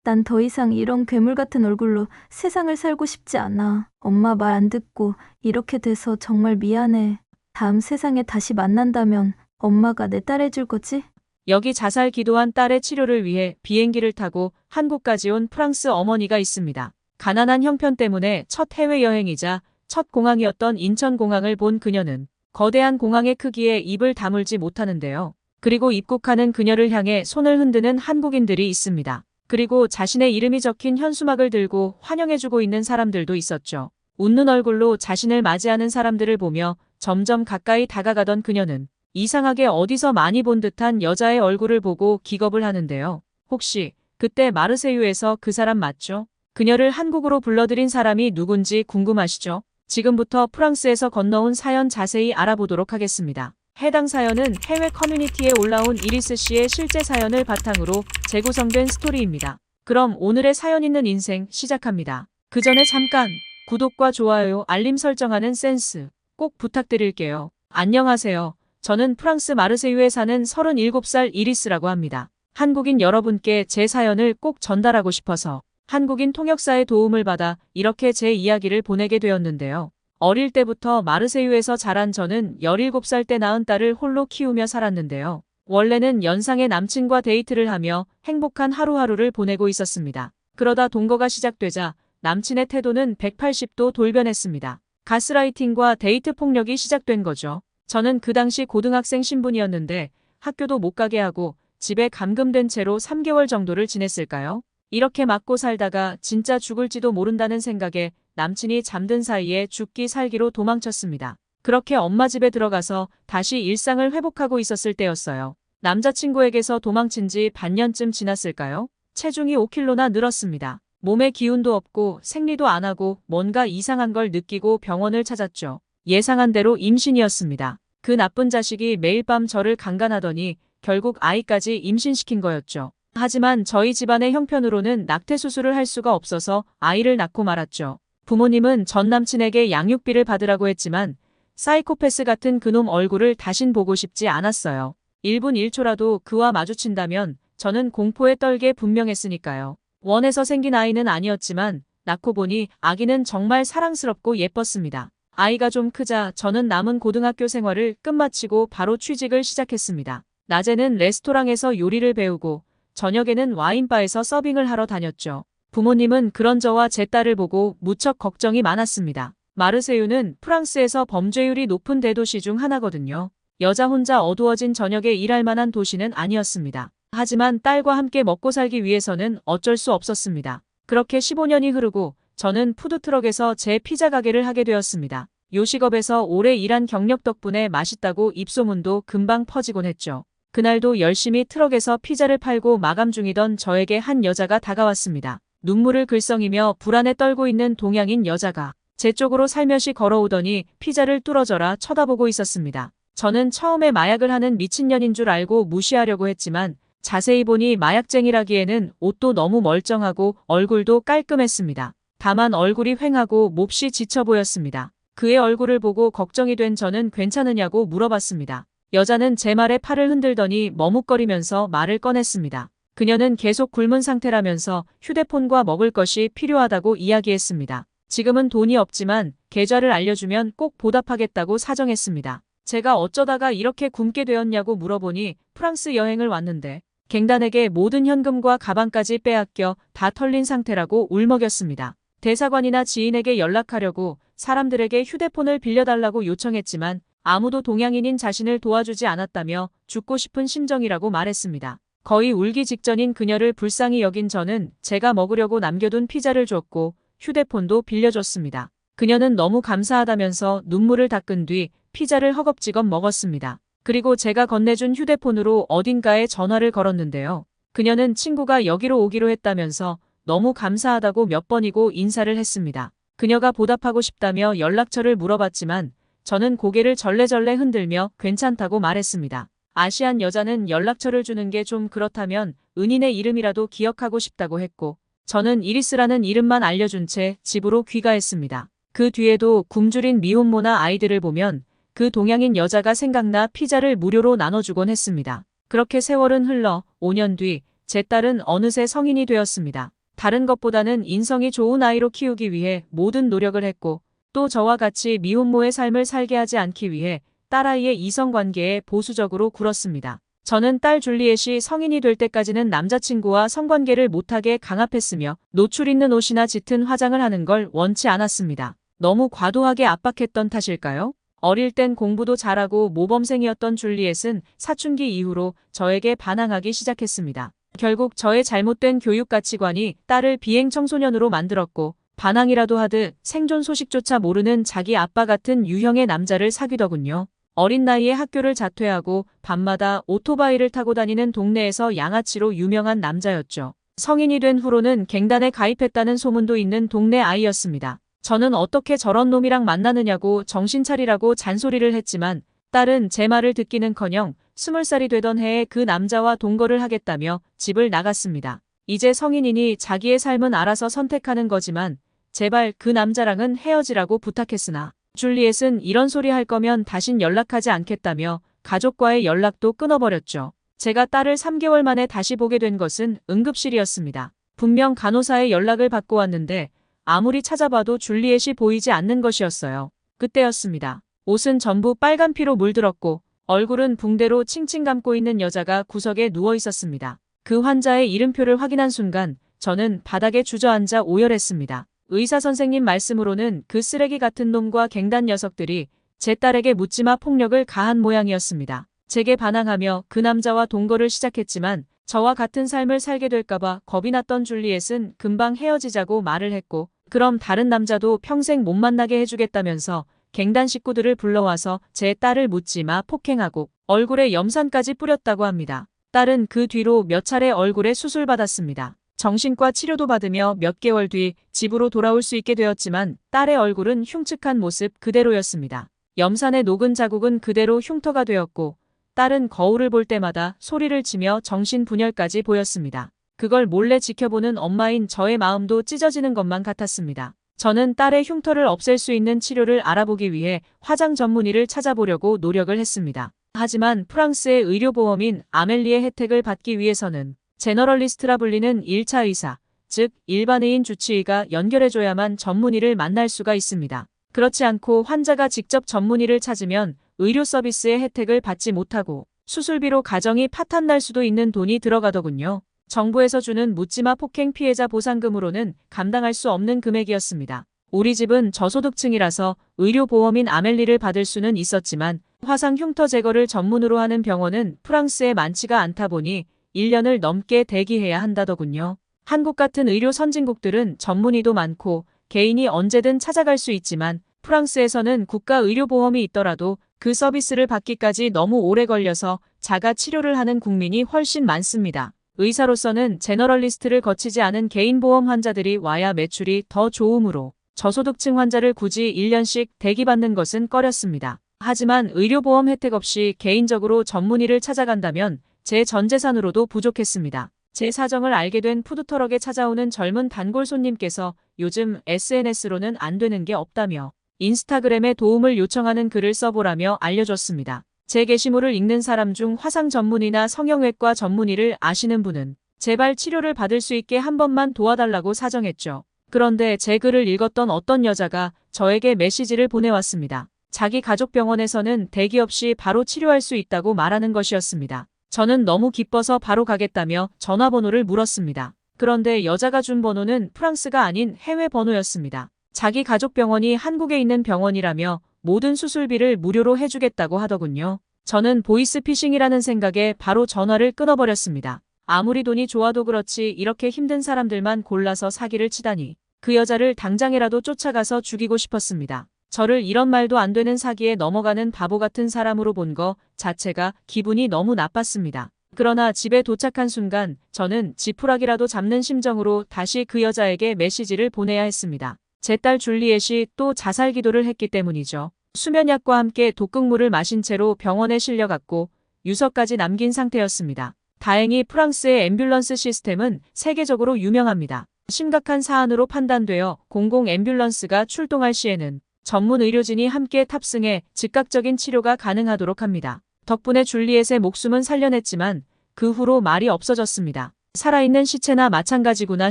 난 더 이상 이런 괴물 같은 얼굴로 세상을 살고 싶지 않아. 엄마 말 안 듣고 이렇게 돼서 정말 미안해. 다음 세상에 다시 만난다면 엄마가 내 딸 해줄 거지? 여기 자살 기도한 딸의 치료를 위해 비행기를 타고 한국까지 온 프랑스 어머니가 있습니다. 가난한 형편 때문에 첫 해외여행이자 첫 공항이었던 인천공항을 본 그녀는 거대한 공항의 크기에 입을 다물지 못하는데요. 그리고 입국하는 그녀를 향해 손을 흔드는 한국인들이 있습니다. 그리고 자신의 이름이 적힌 현수막을 들고 환영해주고 있는 사람들도 있었죠. 웃는 얼굴로 자신을 맞이하는 사람들을 보며 점점 가까이 다가가던 그녀는 이상하게 어디서 많이 본 듯한 여자의 얼굴을 보고 기겁을 하는데요. 혹시 그때 마르세유에서 그 사람 맞죠? 그녀를 한국으로 불러들인 사람이 누군지 궁금하시죠? 지금부터 프랑스에서 건너온 사연 자세히 알아보도록 하겠습니다. 해당 사연은 해외 커뮤니티에 올라온 이리스 씨의 실제 사연을 바탕으로 재구성된 스토리입니다. 그럼 오늘의 사연 있는 인생 시작합니다. 그 전에 잠깐 구독과 좋아요, 알림 설정하는 센스 꼭 부탁드릴게요. 안녕하세요. 저는 프랑스 마르세유에 사는 37살 이리스라고 합니다. 한국인 여러분께 제 사연을 꼭 전달하고 싶어서 한국인 통역사의 도움을 받아 이렇게 제 이야기를 보내게 되었는데요. 어릴 때부터 마르세유에서 자란 저는 17살 때 낳은 딸을 홀로 키우며 살았는데요. 원래는 연상의 남친과 데이트를 하며 행복한 하루하루를 보내고 있었습니다. 그러다 동거가 시작되자 남친의 태도는 180도 돌변했습니다. 가스라이팅과 데이트 폭력이 시작된 거죠. 저는 그 당시 고등학생 신분이었는데 학교도 못 가게 하고 집에 감금된 채로 3개월 정도를 지냈을까요? 이렇게 맞고 살다가 진짜 죽을지도 모른다는 생각에 남친이 잠든 사이에 죽기 살기로 도망쳤습니다. 그렇게 엄마 집에 들어가서 다시 일상을 회복하고 있었을 때였어요. 남자친구에게서 도망친 지 반년쯤 지났을까요? 체중이 5kg나 늘었습니다. 몸에 기운도 없고 생리도 안 하고 뭔가 이상한 걸 느끼고 병원을 찾았죠. 예상한 대로 임신이었습니다. 그 나쁜 자식이 매일 밤 저를 강간하더니 결국 아이까지 임신시킨 거였죠. 하지만 저희 집안의 형편으로는 낙태 수술을 할 수가 없어서 아이를 낳고 말았죠. 부모님은 전 남친에게 양육비를 받으라고 했지만 사이코패스 같은 그놈 얼굴을 다신 보고 싶지 않았어요. 1분 1초라도 그와 마주친다면 저는 공포에 떨게 분명했으니까요. 원해서 생긴 아이는 아니었지만 낳고 보니 아기는 정말 사랑스럽고 예뻤습니다. 아이가 좀 크자 저는 남은 고등학교 생활을 끝마치고 바로 취직을 시작했습니다. 낮에는 레스토랑에서 요리를 배우고 저녁에는 와인바에서 서빙을 하러 다녔죠. 부모님은 그런 저와 제 딸을 보고 무척 걱정이 많았습니다. 마르세유는 프랑스에서 범죄율이 높은 대도시 중 하나거든요. 여자 혼자 어두워진 저녁에 일할 만한 도시는 아니었습니다. 하지만 딸과 함께 먹고 살기 위해서는 어쩔 수 없었습니다. 그렇게 15년이 흐르고 저는 푸드트럭에서 제 피자 가게를 하게 되었습니다. 요식업에서 오래 일한 경력 덕분에 맛있다고 입소문도 금방 퍼지곤 했죠. 그날도 열심히 트럭에서 피자를 팔고 마감 중이던 저에게 한 여자가 다가왔습니다. 눈물을 글썽이며 불안에 떨고 있는 동양인 여자가 제 쪽으로 살며시 걸어오더니 피자를 뚫어져라 쳐다보고 있었습니다. 저는 처음에 마약을 하는 미친년인 줄 알고 무시하려고 했지만 자세히 보니 마약쟁이라기에는 옷도 너무 멀쩡하고 얼굴도 깔끔했습니다. 다만 얼굴이 휑하고 몹시 지쳐 보였습니다. 그의 얼굴을 보고 걱정이 된 저는 괜찮으냐고 물어봤습니다. 여자는 제 말에 팔을 흔들더니 머뭇거리면서 말을 꺼냈습니다. 그녀는 계속 굶은 상태라면서 휴대폰과 먹을 것이 필요하다고 이야기했습니다. 지금은 돈이 없지만 계좌를 알려주면 꼭 보답하겠다고 사정했습니다. 제가 어쩌다가 이렇게 굶게 되었냐고 물어보니 프랑스 여행을 왔는데 갱단에게 모든 현금과 가방까지 빼앗겨 다 털린 상태라고 울먹였습니다. 대사관이나 지인에게 연락하려고 사람들에게 휴대폰을 빌려달라고 요청했지만 아무도 동양인인 자신을 도와주지 않았다며 죽고 싶은 심정이라고 말했습니다. 거의 울기 직전인 그녀를 불쌍히 여긴 저는 제가 먹으려고 남겨둔 피자를 줬고 휴대폰도 빌려줬습니다. 그녀는 너무 감사하다면서 눈물을 닦은 뒤 피자를 허겁지겁 먹었습니다. 그리고 제가 건네준 휴대폰으로 어딘가에 전화를 걸었는데요. 그녀는 친구가 여기로 오기로 했다면서 너무 감사하다고 몇 번이고 인사를 했습니다. 그녀가 보답하고 싶다며 연락처를 물어봤지만 저는 고개를 절레절레 흔들며 괜찮다고 말했습니다. 아시안 여자는 연락처를 주는 게 좀 그렇다면 은인의 이름이라도 기억하고 싶다고 했고 저는 이리스라는 이름만 알려준 채 집으로 귀가했습니다. 그 뒤에도 굶주린 미혼모나 아이들을 보면 그 동양인 여자가 생각나 피자를 무료로 나눠주곤 했습니다. 그렇게 세월은 흘러 5년 뒤 제 딸은 어느새 성인이 되었습니다. 다른 것보다는 인성이 좋은 아이로 키우기 위해 모든 노력을 했고 또 저와 같이 미혼모의 삶을 살게 하지 않기 위해 딸아이의 이성관계에 보수적으로 굴었습니다. 저는 딸 줄리엣이 성인이 될 때까지는 남자친구와 성관계를 못하게 강압했으며 노출 있는 옷이나 짙은 화장을 하는 걸 원치 않았습니다. 너무 과도하게 압박했던 탓일까요? 어릴 땐 공부도 잘하고 모범생이었던 줄리엣은 사춘기 이후로 저에게 반항하기 시작했습니다. 결국 저의 잘못된 교육 가치관이 딸을 비행 청소년으로 만들었고 반항이라도 하듯 생존 소식조차 모르는 자기 아빠 같은 유형의 남자를 사귀더군요. 어린 나이에 학교를 자퇴하고 밤마다 오토바이를 타고 다니는 동네에서 양아치로 유명한 남자였죠. 성인이 된 후로는 갱단에 가입했다는 소문도 있는 동네 아이였습니다. 저는 어떻게 저런 놈이랑 만나느냐고 정신 차리라고 잔소리를 했지만 딸은 제 말을 듣기는커녕 20살이 되던 해에 그 남자와 동거를 하겠다며 집을 나갔습니다. 이제 성인이니 자기의 삶은 알아서 선택하는 거지만 제발 그 남자랑은 헤어지라고 부탁했으나 줄리엣은 이런 소리 할 거면 다신 연락하지 않겠다며 가족과의 연락도 끊어버렸죠. 제가 딸을 3개월 만에 다시 보게 된 것은 응급실이었습니다. 분명 간호사의 연락을 받고 왔는데 아무리 찾아봐도 줄리엣이 보이지 않는 것이었어요. 그때였습니다. 옷은 전부 빨간 피로 물들었고 얼굴은 붕대로 칭칭 감고 있는 여자가 구석에 누워 있었습니다. 그 환자의 이름표를 확인한 순간 저는 바닥에 주저앉아 오열했습니다. 의사 선생님 말씀으로는 그 쓰레기 같은 놈과 갱단 녀석들이 제 딸에게 묻지마 폭력을 가한 모양이었습니다. 제게 반항하며 그 남자와 동거를 시작했지만 저와 같은 삶을 살게 될까봐 겁이 났던 줄리엣은 금방 헤어지자고 말을 했고 그럼 다른 남자도 평생 못 만나게 해주겠다면서 갱단 식구들을 불러와서 제 딸을 묻지마 폭행하고 얼굴에 염산까지 뿌렸다고 합니다. 딸은 그 뒤로 몇 차례 얼굴에 수술받았습니다. 정신과 치료도 받으며 몇 개월 뒤 집으로 돌아올 수 있게 되었지만 딸의 얼굴은 흉측한 모습 그대로였습니다. 염산의 녹은 자국은 그대로 흉터가 되었고 딸은 거울을 볼 때마다 소리를 치며 정신분열까지 보였습니다. 그걸 몰래 지켜보는 엄마인 저의 마음도 찢어지는 것만 같았습니다. 저는 딸의 흉터를 없앨 수 있는 치료를 알아보기 위해 화장 전문의를 찾아보려고 노력을 했습니다. 하지만 프랑스의 의료보험인 아멜리의 혜택을 받기 위해서는 제너럴리스트라 불리는 1차 의사, 즉 일반의인 주치의가 연결해줘야만 전문의를 만날 수가 있습니다. 그렇지 않고 환자가 직접 전문의를 찾으면 의료 서비스의 혜택을 받지 못하고 수술비로 가정이 파탄날 수도 있는 돈이 들어가더군요. 정부에서 주는 묻지마 폭행 피해자 보상금으로는 감당할 수 없는 금액이었습니다. 우리 집은 저소득층이라서 의료보험인 아멜리를 받을 수는 있었지만 화상 흉터 제거를 전문으로 하는 병원은 프랑스에 많지가 않다 보니 1년을 넘게 대기해야 한다더군요. 한국 같은 의료 선진국들은 전문의도 많고 개인이 언제든 찾아갈 수 있지만 프랑스에서는 국가의료보험이 있더라도 그 서비스를 받기까지 너무 오래 걸려서 자가 치료를 하는 국민이 훨씬 많습니다. 의사로서는 제너럴리스트를 거치지 않은 개인보험 환자들이 와야 매출이 더 좋으므로 저소득층 환자를 굳이 1년씩 대기받는 것은 꺼렸습니다. 하지만 의료보험 혜택 없이 개인적으로 전문의를 찾아간다면 제 전 재산으로도 부족했습니다. 제 사정을 알게 된 푸드트럭에 찾아오는 젊은 단골 손님께서 요즘 SNS로는 안 되는 게 없다며 인스타그램에 도움을 요청하는 글을 써보라며 알려줬습니다. 제 게시물을 읽는 사람 중 화상 전문의나 성형외과 전문의를 아시는 분은 제발 치료를 받을 수 있게 한 번만 도와달라고 사정했죠. 그런데 제 글을 읽었던 어떤 여자가 저에게 메시지를 보내왔습니다. 자기 가족 병원에서는 대기 없이 바로 치료할 수 있다고 말하는 것이었습니다. 저는 너무 기뻐서 바로 가겠다며 전화번호를 물었습니다. 그런데 여자가 준 번호는 프랑스가 아닌 해외 번호였습니다. 자기 가족 병원이 한국에 있는 병원이라며 모든 수술비를 무료로 해주겠다고 하더군요. 저는 보이스피싱이라는 생각에 바로 전화를 끊어버렸습니다. 아무리 돈이 좋아도 그렇지 이렇게 힘든 사람들만 골라서 사기를 치다니. 그 여자를 당장이라도 쫓아가서 죽이고 싶었습니다. 저를 이런 말도 안 되는 사기에 넘어가는 바보 같은 사람으로 본 거 자체가 기분이 너무 나빴습니다. 그러나 집에 도착한 순간 저는 지푸라기라도 잡는 심정으로 다시 그 여자에게 메시지를 보내야 했습니다. 제 딸 줄리엣이 또 자살 기도를 했기 때문이죠. 수면약과 함께 독극물을 마신 채로 병원에 실려갔고 유서까지 남긴 상태였습니다. 다행히 프랑스의 앰뷸런스 시스템은 세계적으로 유명합니다. 심각한 사안으로 판단되어 공공 앰뷸런스가 출동할 시에는 전문 의료진이 함께 탑승해 즉각적인 치료가 가능하도록 합니다. 덕분에 줄리엣의 목숨은 살려냈지만 그 후로 말이 없어졌습니다. 살아있는 시체나 마찬가지구나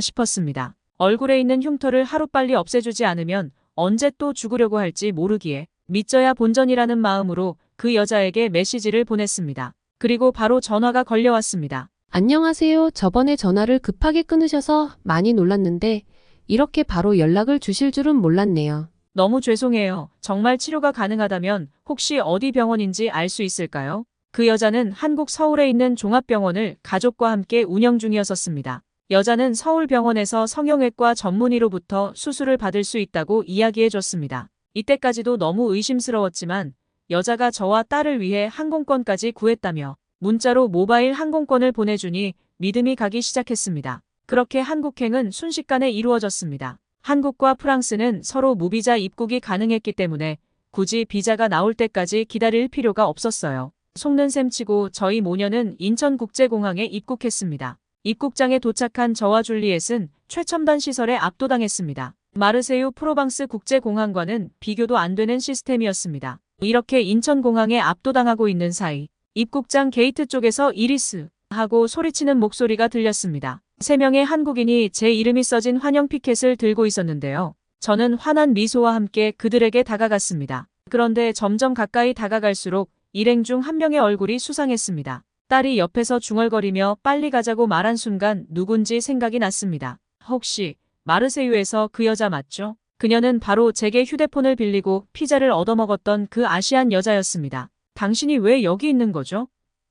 싶었습니다. 얼굴에 있는 흉터를 하루빨리 없애주지 않으면 언제 또 죽으려고 할지 모르기에 믿져야 본전이라는 마음으로 그 여자에게 메시지를 보냈습니다. 그리고 바로 전화가 걸려왔습니다. 안녕하세요. 저번에 전화를 급하게 끊으셔서 많이 놀랐는데 이렇게 바로 연락을 주실 줄은 몰랐네요. 너무 죄송해요. 정말 치료가 가능하다면 혹시 어디 병원인지 알 수 있을까요? 그 여자는 한국 서울에 있는 종합병원을 가족과 함께 운영 중이었습니다. 여자는 서울병원에서 성형외과 전문의로부터 수술을 받을 수 있다고 이야기해 줬습니다. 이때까지도 너무 의심스러웠지만 여자가 저와 딸을 위해 항공권까지 구했다며 문자로 모바일 항공권을 보내주니 믿음이 가기 시작했습니다. 그렇게 한국행은 순식간에 이루어졌습니다. 한국과 프랑스는 서로 무비자 입국이 가능했기 때문에 굳이 비자가 나올 때까지 기다릴 필요가 없었어요. 속는 셈치고 저희 모녀는 인천국제공항에 입국했습니다. 입국장에 도착한 저와 줄리엣은 최첨단 시설에 압도당했습니다. 마르세유 프로방스 국제공항과는 비교도 안 되는 시스템이었습니다. 이렇게 인천공항에 압도당하고 있는 사이 입국장 게이트 쪽에서 이리스 하고 소리치는 목소리가 들렸습니다. 3명의 한국인이 제 이름이 써진 환영 피켓을 들고 있었는데요. 저는 환한 미소와 함께 그들에게 다가갔습니다. 그런데 점점 가까이 다가갈수록 일행 중 한 명의 얼굴이 수상했습니다. 딸이 옆에서 중얼거리며 빨리 가자고 말한 순간 누군지 생각이 났습니다. 혹시 마르세유에서 그 여자 맞죠? 그녀는 바로 제게 휴대폰을 빌리고 피자를 얻어먹었던 그 아시안 여자였습니다. 당신이 왜 여기 있는 거죠?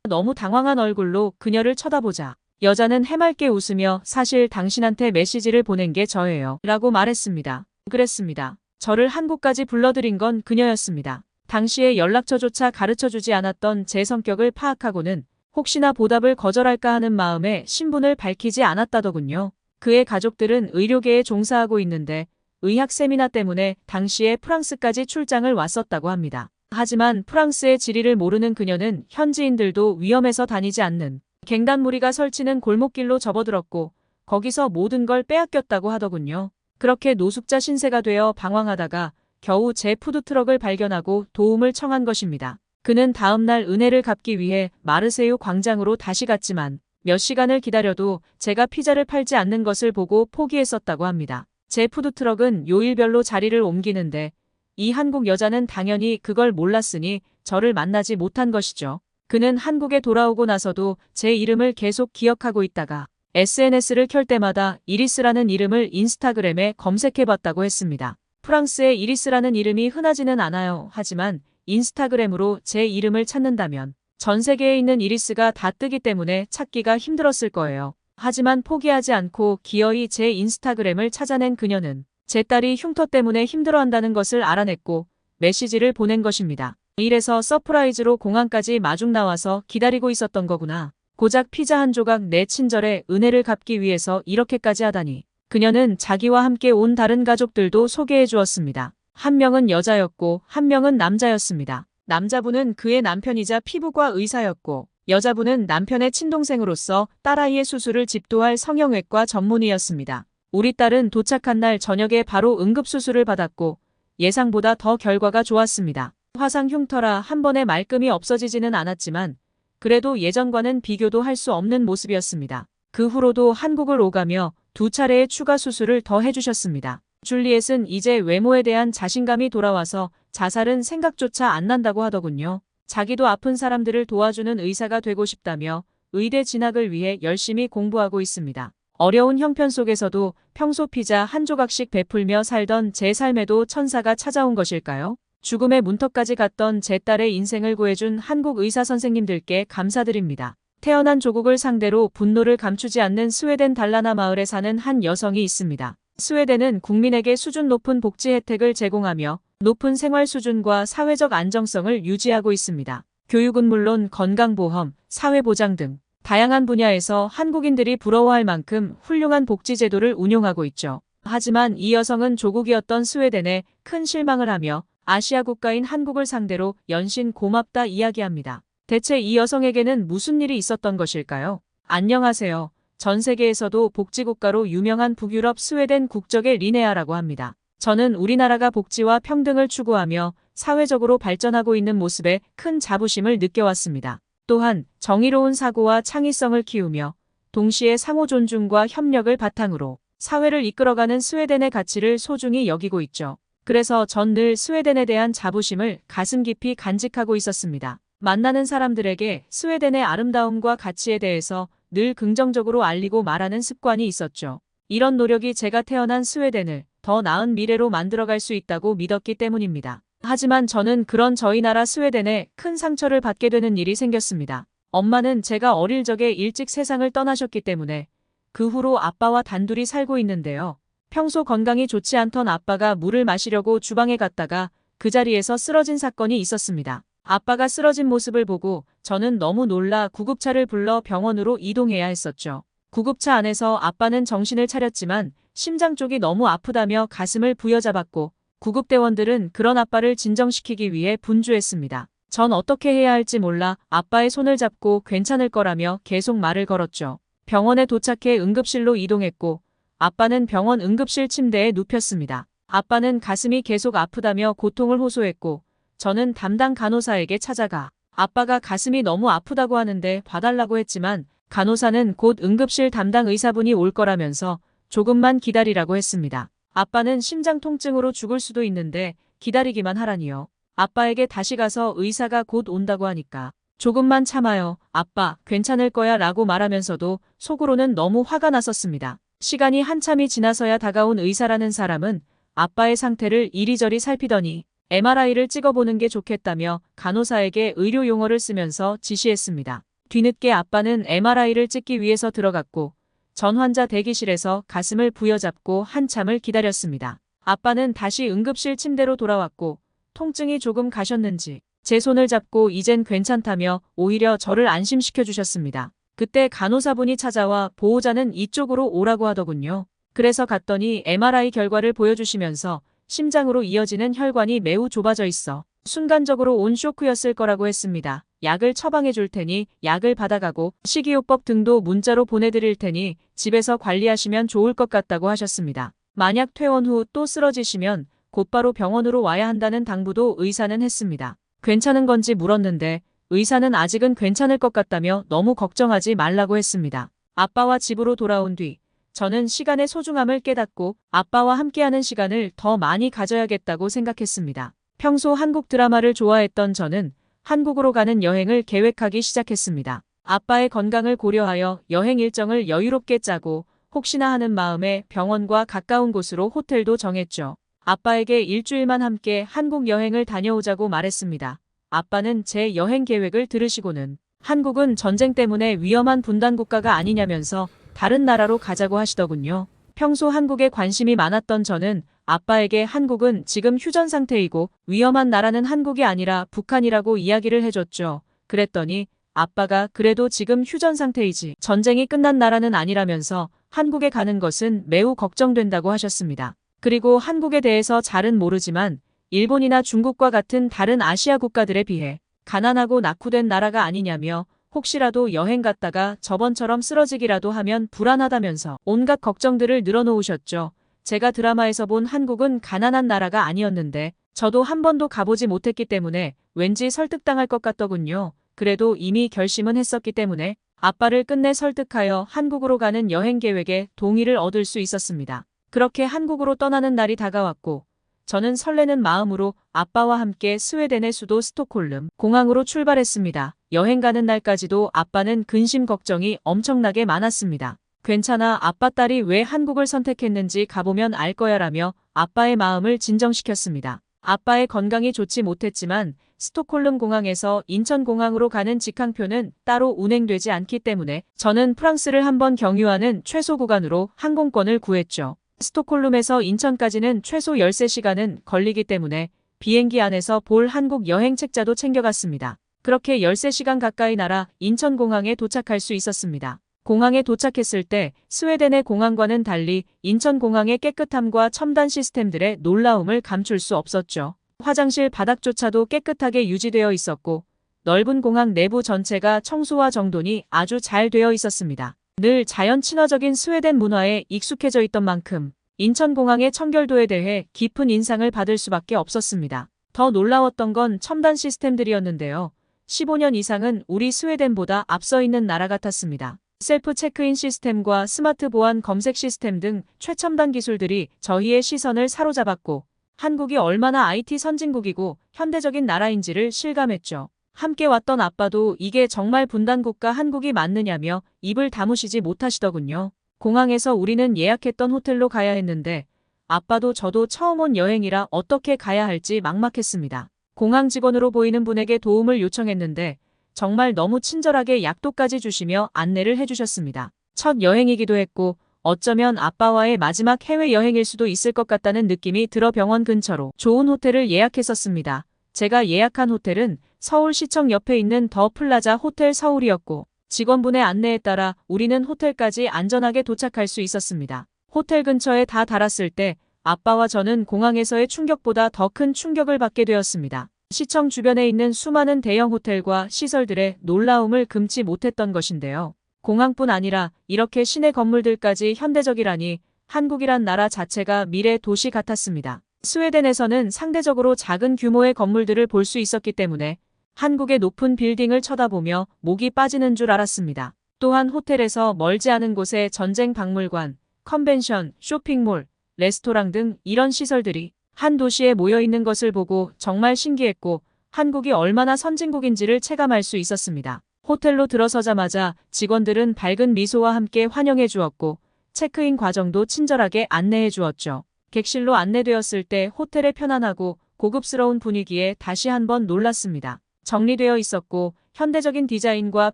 너무 당황한 얼굴로 그녀를 쳐다보자 여자는 해맑게 웃으며 사실 당신한테 메시지를 보낸 게 저예요. 라고 말했습니다. 그랬습니다. 저를 한국까지 불러들인 건 그녀였습니다. 당시에 연락처조차 가르쳐주지 않았던 제 성격을 파악하고는 혹시나 보답을 거절할까 하는 마음에 신분을 밝히지 않았다더군요. 그의 가족들은 의료계에 종사하고 있는데 의학 세미나 때문에 당시에 프랑스까지 출장을 왔었다고 합니다. 하지만 프랑스의 지리를 모르는 그녀는 현지인들도 위험해서 다니지 않는 갱단무리가 설치는 골목길로 접어들었고 거기서 모든 걸 빼앗겼다고 하더군요. 그렇게 노숙자 신세가 되어 방황하다가 겨우 제 푸드트럭을 발견하고 도움을 청한 것입니다. 그는 다음날 은혜를 갚기 위해 마르세유 광장으로 다시 갔지만 몇 시간을 기다려도 제가 피자를 팔지 않는 것을 보고 포기했었다고 합니다. 제 푸드트럭은 요일별로 자리를 옮기는데 이 한국 여자는 당연히 그걸 몰랐으니 저를 만나지 못한 것이죠. 그는 한국에 돌아오고 나서도 제 이름을 계속 기억하고 있다가 SNS를 켤 때마다 이리스라는 이름을 인스타그램에 검색해봤다고 했습니다. 프랑스에 이리스라는 이름이 흔하지는 않아요. 하지만 인스타그램으로 제 이름을 찾는다면 전 세계에 있는 이리스가 다 뜨기 때문에 찾기가 힘들었을 거예요. 하지만 포기하지 않고 기어이 제 인스타그램을 찾아낸 그녀는 제 딸이 흉터 때문에 힘들어한다는 것을 알아냈고 메시지를 보낸 것입니다. 이래서 서프라이즈로 공항까지 마중 나와서 기다리고 있었던 거구나. 고작 피자 한 조각 내 친절에 은혜를 갚기 위해서 이렇게까지 하다니. 그녀는 자기와 함께 온 다른 가족들도 소개해 주었습니다. 한 명은 여자였고 한 명은 남자였습니다. 남자분은 그의 남편이자 피부과 의사였고 여자분은 남편의 친동생으로서 딸아이의 수술을 집도할 성형외과 전문의였습니다. 우리 딸은 도착한 날 저녁에 바로 응급수술을 받았고 예상보다 더 결과가 좋았습니다. 화상 흉터라 한 번에 말끔히 없어지지는 않았지만 그래도 예전과는 비교도 할 수 없는 모습이었습니다. 그 후로도 한국을 오가며 2차례의 추가 수술을 더 해주셨습니다. 줄리엣은 이제 외모에 대한 자신감이 돌아와서 자살은 생각조차 안 난다고 하더군요. 자기도 아픈 사람들을 도와주는 의사가 되고 싶다며 의대 진학을 위해 열심히 공부하고 있습니다. 어려운 형편 속에서도 평소 피자 한 조각씩 베풀며 살던 제 삶에도 천사가 찾아온 것일까요? 죽음의 문턱까지 갔던 제 딸의 인생을 구해준 한국 의사 선생님들께 감사드립니다. 태어난 조국을 상대로 분노를 감추지 않는 스웨덴 달라나 마을에 사는 한 여성이 있습니다. 스웨덴은 국민에게 수준 높은 복지 혜택을 제공하며 높은 생활 수준과 사회적 안정성을 유지하고 있습니다. 교육은 물론 건강보험, 사회보장 등 다양한 분야에서 한국인들이 부러워할 만큼 훌륭한 복지 제도를 운용하고 있죠. 하지만 이 여성은 조국이었던 스웨덴에 큰 실망을 하며 아시아 국가인 한국을 상대로 연신 고맙다 이야기합니다. 대체 이 여성에게는 무슨 일이 있었던 것일까요? 안녕하세요. 전 세계에서도 복지국가로 유명한 북유럽 스웨덴 국적의 리네아라고 합니다. 저는 우리나라가 복지와 평등을 추구하며 사회적으로 발전하고 있는 모습에 큰 자부심을 느껴왔습니다. 또한 정의로운 사고와 창의성을 키우며 동시에 상호 존중과 협력을 바탕으로 사회를 이끌어가는 스웨덴의 가치를 소중히 여기고 있죠. 그래서 전 늘 스웨덴에 대한 자부심을 가슴 깊이 간직하고 있었습니다. 만나는 사람들에게 스웨덴의 아름다움과 가치에 대해서 늘 긍정적으로 알리고 말하는 습관이 있었죠. 이런 노력이 제가 태어난 스웨덴을 더 나은 미래로 만들어갈 수 있다고 믿었기 때문입니다. 하지만 저는 그런 저희 나라 스웨덴에 큰 상처를 받게 되는 일이 생겼습니다. 엄마는 제가 어릴 적에 일찍 세상을 떠나셨기 때문에 그 후로 아빠와 단둘이 살고 있는데요. 평소 건강이 좋지 않던 아빠가 물을 마시려고 주방에 갔다가 그 자리에서 쓰러진 사건이 있었습니다. 아빠가 쓰러진 모습을 보고 저는 너무 놀라 구급차를 불러 병원으로 이동해야 했었죠. 구급차 안에서 아빠는 정신을 차렸지만 심장 쪽이 너무 아프다며 가슴을 부여잡았고 구급대원들은 그런 아빠를 진정시키기 위해 분주했습니다. 전 어떻게 해야 할지 몰라 아빠의 손을 잡고 괜찮을 거라며 계속 말을 걸었죠. 병원에 도착해 응급실로 이동했고 아빠는 병원 응급실 침대에 눕혔습니다. 아빠는 가슴이 계속 아프다며 고통을 호소했고 저는 담당 간호사에게 찾아가 아빠가 가슴이 너무 아프다고 하는데 봐달라고 했지만 간호사는 곧 응급실 담당 의사분이 올 거라면서 조금만 기다리라고 했습니다. 아빠는 심장 통증으로 죽을 수도 있는데 기다리기만 하라니요. 아빠에게 다시 가서 의사가 곧 온다고 하니까 조금만 참아요. 아빠, 괜찮을 거야 라고 말하면서도 속으로는 너무 화가 났었습니다. 시간이 한참이 지나서야 다가온 의사라는 사람은 아빠의 상태를 이리저리 살피더니 MRI를 찍어보는 게 좋겠다며 간호사에게 의료 용어를 쓰면서 지시했습니다. 뒤늦게 아빠는 MRI를 찍기 위해서 들어갔고 전 환자 대기실에서 가슴을 부여잡고 한참을 기다렸습니다. 아빠는 다시 응급실 침대로 돌아왔고 통증이 조금 가셨는지 제 손을 잡고 이젠 괜찮다며 오히려 저를 안심시켜 주셨습니다. 그때 간호사분이 찾아와 보호자는 이쪽으로 오라고 하더군요. 그래서 갔더니 MRI 결과를 보여주시면서 심장으로 이어지는 혈관이 매우 좁아져 있어 순간적으로 온 쇼크였을 거라고 했습니다. 약을 처방해 줄 테니 약을 받아가고 식이요법 등도 문자로 보내드릴 테니 집에서 관리하시면 좋을 것 같다고 하셨습니다. 만약 퇴원 후 또 쓰러지시면 곧바로 병원으로 와야 한다는 당부도 의사는 했습니다. 괜찮은 건지 물었는데 의사는 아직은 괜찮을 것 같다며 너무 걱정하지 말라고 했습니다. 아빠와 집으로 돌아온 뒤 저는 시간의 소중함을 깨닫고 아빠와 함께하는 시간을 더 많이 가져야겠다고 생각했습니다. 평소 한국 드라마를 좋아했던 저는 한국으로 가는 여행을 계획하기 시작했습니다. 아빠의 건강을 고려하여 여행 일정을 여유롭게 짜고 혹시나 하는 마음에 병원과 가까운 곳으로 호텔도 정했죠. 아빠에게 일주일만 함께 한국 여행을 다녀오자고 말했습니다. 아빠는 제 여행 계획을 들으시고는 한국은 전쟁 때문에 위험한 분단 국가가 아니냐면서 다른 나라로 가자고 하시더군요. 평소 한국에 관심이 많았던 저는 아빠에게 한국은 지금 휴전 상태이고 위험한 나라는 한국이 아니라 북한이라고 이야기를 해줬죠. 그랬더니 아빠가 그래도 지금 휴전 상태이지 전쟁이 끝난 나라는 아니라면서 한국에 가는 것은 매우 걱정된다고 하셨습니다. 그리고 한국에 대해서 잘은 모르지만 일본이나 중국과 같은 다른 아시아 국가들에 비해 가난하고 낙후된 나라가 아니냐며 혹시라도 여행 갔다가 저번처럼 쓰러지기라도 하면 불안하다면서 온갖 걱정들을 늘어놓으셨죠. 제가 드라마에서 본 한국은 가난한 나라가 아니었는데 저도 한 번도 가보지 못했기 때문에 왠지 설득당할 것 같더군요. 그래도 이미 결심은 했었기 때문에 아빠를 끝내 설득하여 한국으로 가는 여행 계획에 동의를 얻을 수 있었습니다. 그렇게 한국으로 떠나는 날이 다가왔고 저는 설레는 마음으로 아빠와 함께 스웨덴의 수도 스톡홀름 공항으로 출발했습니다. 여행 가는 날까지도 아빠는 근심 걱정이 엄청나게 많았습니다. 괜찮아, 아빠 딸이 왜 한국을 선택했는지 가보면 알 거야 라며 아빠의 마음을 진정시켰습니다. 아빠의 건강이 좋지 못했지만 스톡홀름 공항에서 인천공항으로 가는 직항표는 따로 운행되지 않기 때문에 저는 프랑스를 한번 경유하는 최소 구간으로 항공권을 구했죠. 스톡홀름에서 인천까지는 최소 13시간은 걸리기 때문에 비행기 안에서 볼 한국 여행 책자도 챙겨갔습니다. 그렇게 13시간 가까이 날아 인천공항에 도착할 수 있었습니다. 공항에 도착했을 때 스웨덴의 공항과는 달리 인천공항의 깨끗함과 첨단 시스템들의 놀라움을 감출 수 없었죠. 화장실 바닥조차도 깨끗하게 유지되어 있었고 넓은 공항 내부 전체가 청소와 정돈이 아주 잘 되어 있었습니다. 늘 자연 친화적인 스웨덴 문화에 익숙해져 있던 만큼 인천공항의 청결도에 대해 깊은 인상을 받을 수밖에 없었습니다. 더 놀라웠던 건 첨단 시스템들이었는데요. 15년 이상은 우리 스웨덴보다 앞서 있는 나라 같았습니다. 셀프 체크인 시스템과 스마트 보안 검색 시스템 등 최첨단 기술들이 저희의 시선을 사로잡았고, 한국이 얼마나 IT 선진국이고 현대적인 나라인지를 실감했죠. 함께 왔던 아빠도 이게 정말 분단국가 한국이 맞느냐며 입을 다무시지 못하시더군요. 공항에서 우리는 예약했던 호텔로 가야 했는데 아빠도 저도 처음 온 여행이라 어떻게 가야 할지 막막했습니다. 공항 직원으로 보이는 분에게 도움을 요청했는데 정말 너무 친절하게 약도까지 주시며 안내를 해주셨습니다. 첫 여행이기도 했고 어쩌면 아빠와의 마지막 해외여행일 수도 있을 것 같다는 느낌이 들어 병원 근처로 좋은 호텔을 예약했었습니다. 제가 예약한 호텔은 서울시청 옆에 있는 더 플라자 호텔 서울이었고 직원분의 안내에 따라 우리는 호텔까지 안전하게 도착할 수 있었습니다. 호텔 근처에 다 달았을 때 아빠와 저는 공항에서의 충격보다 더 큰 충격을 받게 되었습니다. 시청 주변에 있는 수많은 대형 호텔과 시설들의 놀라움을 금치 못했던 것인데요. 공항뿐 아니라 이렇게 시내 건물들까지 현대적이라니 한국이란 나라 자체가 미래 도시 같았습니다. 스웨덴에서는 상대적으로 작은 규모의 건물들을 볼 수 있었기 때문에 한국의 높은 빌딩을 쳐다보며 목이 빠지는 줄 알았습니다. 또한 호텔에서 멀지 않은 곳에 전쟁 박물관, 컨벤션, 쇼핑몰, 레스토랑 등 이런 시설들이 한 도시에 모여 있는 것을 보고 정말 신기했고 한국이 얼마나 선진국인지를 체감할 수 있었습니다. 호텔로 들어서자마자 직원들은 밝은 미소와 함께 환영해 주었고 체크인 과정도 친절하게 안내해 주었죠. 객실로 안내되었을 때 호텔의 편안하고 고급스러운 분위기에 다시 한번 놀랐습니다. 정리되어 있었고 현대적인 디자인과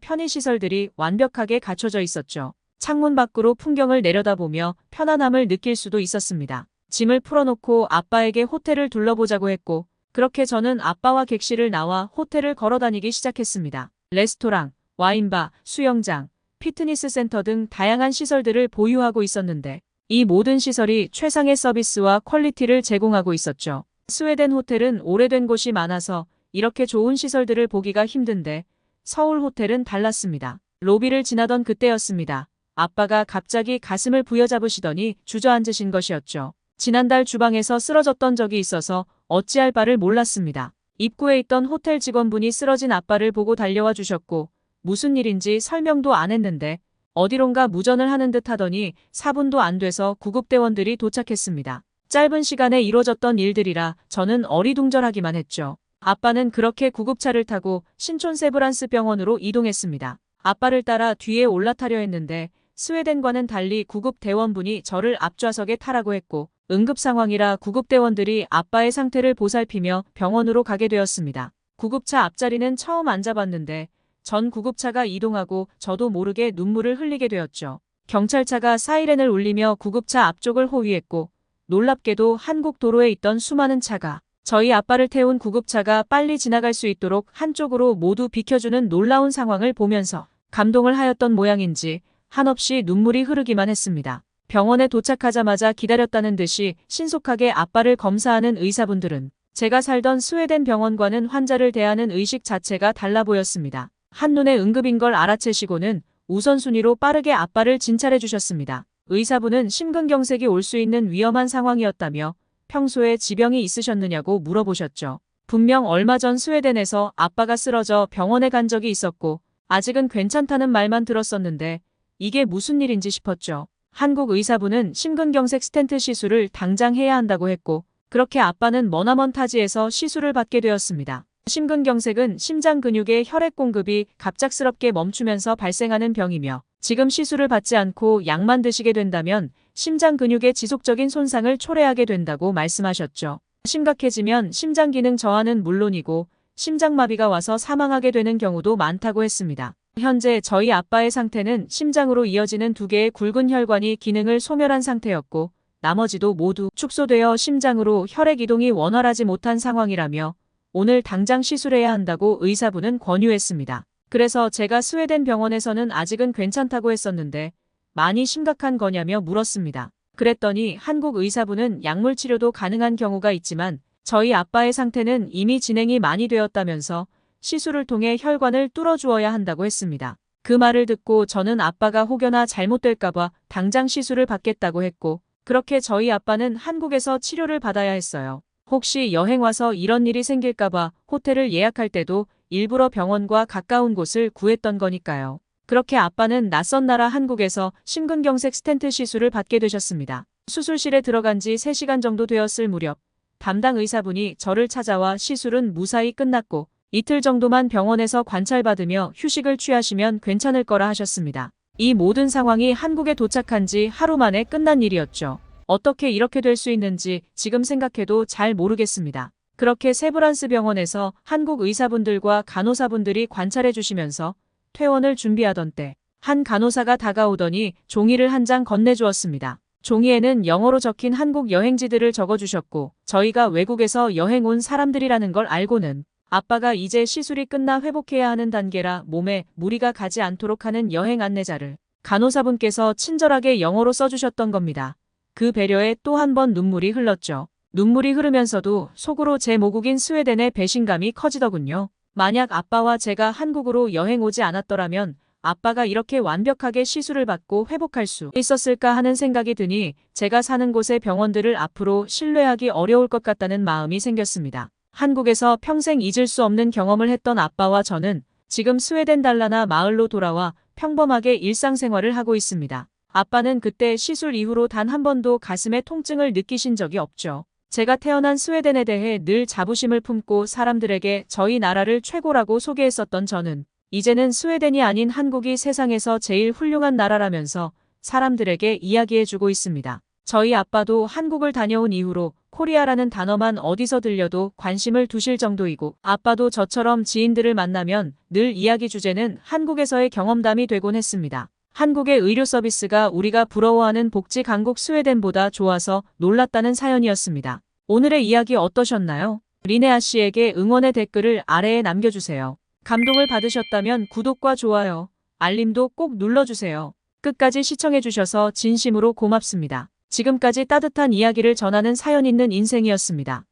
편의시설들이 완벽하게 갖춰져 있었죠. 창문 밖으로 풍경을 내려다보며 편안함을 느낄 수도 있었습니다. 짐을 풀어놓고 아빠에게 호텔을 둘러보자고 했고 그렇게 저는 아빠와 객실을 나와 호텔을 걸어다니기 시작했습니다. 레스토랑, 와인바, 수영장, 피트니스 센터 등 다양한 시설들을 보유하고 있었는데 이 모든 시설이 최상의 서비스와 퀄리티를 제공하고 있었죠. 스웨덴 호텔은 오래된 곳이 많아서 이렇게 좋은 시설들을 보기가 힘든데 서울 호텔은 달랐습니다. 로비를 지나던 그때였습니다. 아빠가 갑자기 가슴을 부여잡으시더니 주저앉으신 것이었죠. 지난달 주방에서 쓰러졌던 적이 있어서 어찌할 바를 몰랐습니다. 입구에 있던 호텔 직원분이 쓰러진 아빠를 보고 달려와 주셨고 무슨 일인지 설명도 안 했는데 어디론가 무전을 하는 듯 하더니 4분도 안 돼서 구급대원들이 도착했습니다. 짧은 시간에 이루어졌던 일들이라 저는 어리둥절하기만 했죠. 아빠는 그렇게 구급차를 타고 신촌 세브란스 병원으로 이동했습니다. 아빠를 따라 뒤에 올라타려 했는데 스웨덴과는 달리 구급대원분이 저를 앞좌석에 타라고 했고 응급 상황이라 구급대원들이 아빠의 상태를 보살피며 병원으로 가게 되었습니다. 구급차 앞자리는 처음 앉아봤는데 전 구급차가 이동하고 저도 모르게 눈물을 흘리게 되었죠. 경찰차가 사이렌을 울리며 구급차 앞쪽을 호위했고 놀랍게도 한국 도로에 있던 수많은 차가 저희 아빠를 태운 구급차가 빨리 지나갈 수 있도록 한쪽으로 모두 비켜주는 놀라운 상황을 보면서 감동을 하였던 모양인지 한없이 눈물이 흐르기만 했습니다. 병원에 도착하자마자 기다렸다는 듯이 신속하게 아빠를 검사하는 의사분들은 제가 살던 스웨덴 병원과는 환자를 대하는 의식 자체가 달라 보였습니다. 한눈에 응급인 걸 알아채시고는 우선순위로 빠르게 아빠를 진찰해 주셨습니다. 의사분은 심근경색이 올 수 있는 위험한 상황이었다며 평소에 지병이 있으셨느냐고 물어보셨죠. 분명 얼마 전 스웨덴에서 아빠가 쓰러져 병원에 간 적이 있었고 아직은 괜찮다는 말만 들었었는데 이게 무슨 일인지 싶었죠. 한국 의사분은 심근경색 스텐트 시술을 당장 해야 한다고 했고 그렇게 아빠는 머나먼 타지에서 시술을 받게 되었습니다. 심근경색은 심장 근육의 혈액 공급이 갑작스럽게 멈추면서 발생하는 병이며 지금 시술을 받지 않고 약만 드시게 된다면 심장 근육의 지속적인 손상을 초래하게 된다고 말씀하셨죠. 심각해지면 심장 기능 저하는 물론이고 심장마비가 와서 사망하게 되는 경우도 많다고 했습니다. 현재 저희 아빠의 상태는 심장으로 이어지는 2개의 굵은 혈관이 기능을 소멸한 상태였고 나머지도 모두 축소되어 심장으로 혈액 이동이 원활하지 못한 상황이라며 오늘 당장 시술해야 한다고 의사분은 권유했습니다. 그래서 제가 스웨덴 병원에서는 아직은 괜찮다고 했었는데 많이 심각한 거냐며 물었습니다. 그랬더니 한국 의사분은 약물 치료도 가능한 경우가 있지만 저희 아빠의 상태는 이미 진행이 많이 되었다면서 시술을 통해 혈관을 뚫어주어야 한다고 했습니다. 그 말을 듣고 저는 아빠가 혹여나 잘못될까봐 당장 시술을 받겠다고 했고 그렇게 저희 아빠는 한국에서 치료를 받아야 했어요. 혹시 여행 와서 이런 일이 생길까봐 호텔을 예약할 때도 일부러 병원과 가까운 곳을 구했던 거니까요. 그렇게 아빠는 낯선 나라 한국에서 심근경색 스텐트 시술을 받게 되셨습니다. 수술실에 들어간 지 3시간 정도 되었을 무렵 담당 의사분이 저를 찾아와 시술은 무사히 끝났고 이틀 정도만 병원에서 관찰받으며 휴식을 취하시면 괜찮을 거라 하셨습니다. 이 모든 상황이 한국에 도착한 지 하루 만에 끝난 일이었죠. 어떻게 이렇게 될 수 있는지 지금 생각해도 잘 모르겠습니다. 그렇게 세브란스 병원에서 한국 의사분들과 간호사분들이 관찰해 주시면서 퇴원을 준비하던 때 한 간호사가 다가오더니 종이를 한 장 건네주었습니다. 종이에는 영어로 적힌 한국 여행지들을 적어주셨고 저희가 외국에서 여행 온 사람들이라는 걸 알고는 아빠가 이제 시술이 끝나 회복해야 하는 단계라 몸에 무리가 가지 않도록 하는 여행 안내자를 간호사분께서 친절하게 영어로 써주셨던 겁니다. 그 배려에 또 한 번 눈물이 흘렀죠. 눈물이 흐르면서도 속으로 제 모국인 스웨덴의 배신감이 커지더군요. 만약 아빠와 제가 한국으로 여행 오지 않았더라면 아빠가 이렇게 완벽하게 시술을 받고 회복할 수 있었을까 하는 생각이 드니 제가 사는 곳의 병원들을 앞으로 신뢰하기 어려울 것 같다는 마음이 생겼습니다. 한국에서 평생 잊을 수 없는 경험을 했던 아빠와 저는 지금 스웨덴 달라나 마을로 돌아와 평범하게 일상생활을 하고 있습니다. 아빠는 그때 시술 이후로 단 한 번도 가슴에 통증을 느끼신 적이 없죠. 제가 태어난 스웨덴에 대해 늘 자부심을 품고 사람들에게 저희 나라를 최고라고 소개했었던 저는 이제는 스웨덴이 아닌 한국이 세상에서 제일 훌륭한 나라라면서 사람들에게 이야기해주고 있습니다. 저희 아빠도 한국을 다녀온 이후로 코리아라는 단어만 어디서 들려도 관심을 두실 정도이고 아빠도 저처럼 지인들을 만나면 늘 이야기 주제는 한국에서의 경험담이 되곤 했습니다. 한국의 의료 서비스가 우리가 부러워하는 복지 강국 스웨덴보다 좋아서 놀랐다는 사연이었습니다. 오늘의 이야기 어떠셨나요? 리네아 씨에게 응원의 댓글을 아래에 남겨주세요. 감동을 받으셨다면 구독과 좋아요, 알림도 꼭 눌러주세요. 끝까지 시청해주셔서 진심으로 고맙습니다. 지금까지 따뜻한 이야기를 전하는 사연 있는 인생이었습니다.